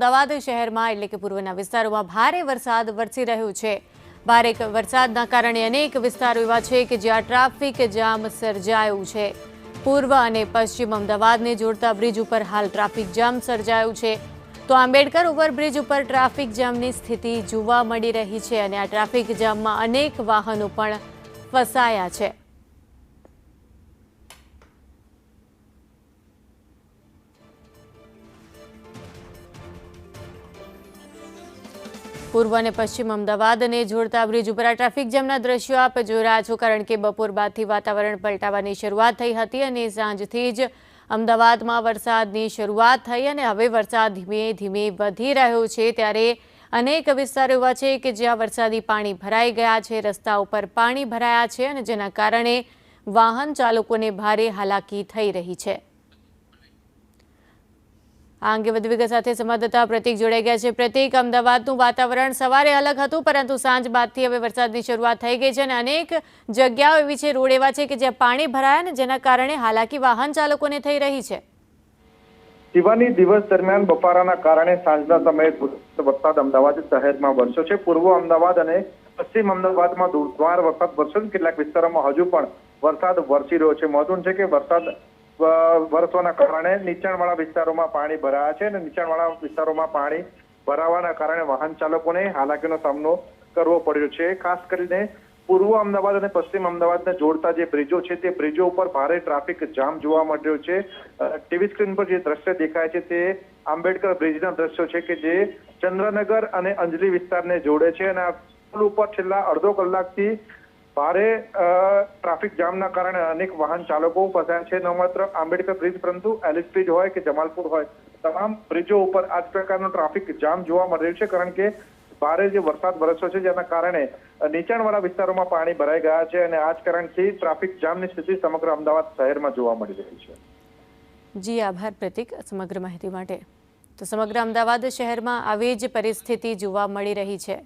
અમદાવાદ શહેરમાં એટલે કે પૂર્વના વિસ્તારોમાં ભારે વરસાદ વરસી રહ્યો છે। ભારે વરસાદના કારણે અનેક વિસ્તારો એવા છે કે જ્યાં ટ્રાફિક જામ સર્જાયું છે। પૂર્વ અને પશ્ચિમ અમદાવાદને જોડતા બ્રિજ ઉપર હાલ ટ્રાફિક જામ સર્જાયું છે। તો આંબેડકર ઓવરબ્રિજ ઉપર ટ્રાફિક જામની સ્થિતિ જોવા મળી રહી છે અને આ ટ્રાફિક જામમાં અનેક વાહનો પણ ફસાયા છે। પૂર્વ અને પશ્ચિમ અમદાવાદને જોડતા બ્રિજ ઉપર આ ટ્રાફિક જામના દ્રશ્યો આપ જોઈ રહ્યા છો, કારણ કે બપોર બાદથી વાતાવરણ પલટાવાની શરૂઆત થઈ હતી અને સાંજથી જ અમદાવાદમાં વરસાદની શરૂઆત થઈ અને હવે વરસાદ ધીમે ધીમે વધી રહ્યો છે। ત્યારે અનેક વિસ્તારો એવા છે કે જ્યાં વરસાદી પાણી ભરાઈ ગયા છે, રસ્તા ઉપર પાણી ભરાયા છે અને જેના કારણે વાહન ચાલકોને ભારે હાલાકી થઈ રહી છે। આ અંગે વધુ વિગત સાથે સંવાદદાતા પ્રતિક જોડાઈ ગયા છે। પ્રતિક, અમદાવાદનું વાતાવરણ સવારે અલગ હતું, પરંતુ સાંજ બાદથી હવે વરસાદની શરૂઆત થઈ ગઈ છે અને અનેક જગ્યાઓ એવી છે, રોડ એવા છે કે જ્યાં પાણી ભરાયા અને જેના કારણે હાલાકી વાહન ચાલકોને થઈ રહી છે। શિવાની, દિવસ દરમિયાન બફારાના કારણે સાંજના સમયે વરસાદ અમદાવાદ શહેરમાં વરસ્યો છે। પૂર્વ અમદાવાદ અને પશ્ચિમ અમદાવાદમાં ધોધમાર વરસાદ વરસ્યો છે। કેટલાક વિસ્તારોમાં હજુ પણ વરસાદ વરસી રહ્યો છે। મહત્વનું છે કે વરસાદ વરસવાના કારણે નીચાણવાળા વિસ્તારોમાં પાણી ભરાયા છે અને નીચાણવાળા વિસ્તારોમાં પાણી ભરાવાના કારણે વાહન ચાલકોને હાલાકીનો સામનો કરવો પડ્યો છે। ખાસ કરીને પૂર્વ અમદાવાદ અને પશ્ચિમ અમદાવાદને જોડતા જે બ્રિજો છે તે બ્રિજો ઉપર ભારે ટ્રાફિક જામ જોવા મળ્યો છે। ટીવી સ્ક્રીન પર જે દ્રશ્ય દેખાય છે તે આંબેડકર બ્રિજના દ્રશ્યો છે કે જે ચંદ્રનગર અને અંજલી વિસ્તારને જોડે છે અને આ પુલ ઉપર છેલ્લા અડધો કલાકથી ભારે ટ્રાફિક જામના કારણે અનેક વાહન ચાલકો ફસાયા છે। ન માત્ર આંબેડકર બ્રિજ પરંતુ એલિસ બ્રિજ હોય કે જમાલપુર હોય, તમામ બ્રિજો ઉપર આ જ પ્રકારનો ટ્રાફિક જામ જોવા મળી રહ્યો છે, કારણ કે ભારે જે વરસાદ વરસ્યો છે જેના કારણે નીચાણવાળા વિસ્તારોમાં પાણી ભરાઈ ગયા છે અને આ જ કારણથી ટ્રાફિક જામની સ્થિતિ સમગ્ર અમદાવાદ શહેરમાં જોવા મળી રહી છે। જી આભાર પ્રતિક સમગ્ર માહિતી માટે। તો સમગ્ર અમદાવાદ શહેરમાં આવી જ પરિસ્થિતિ જોવા મળી રહી છે।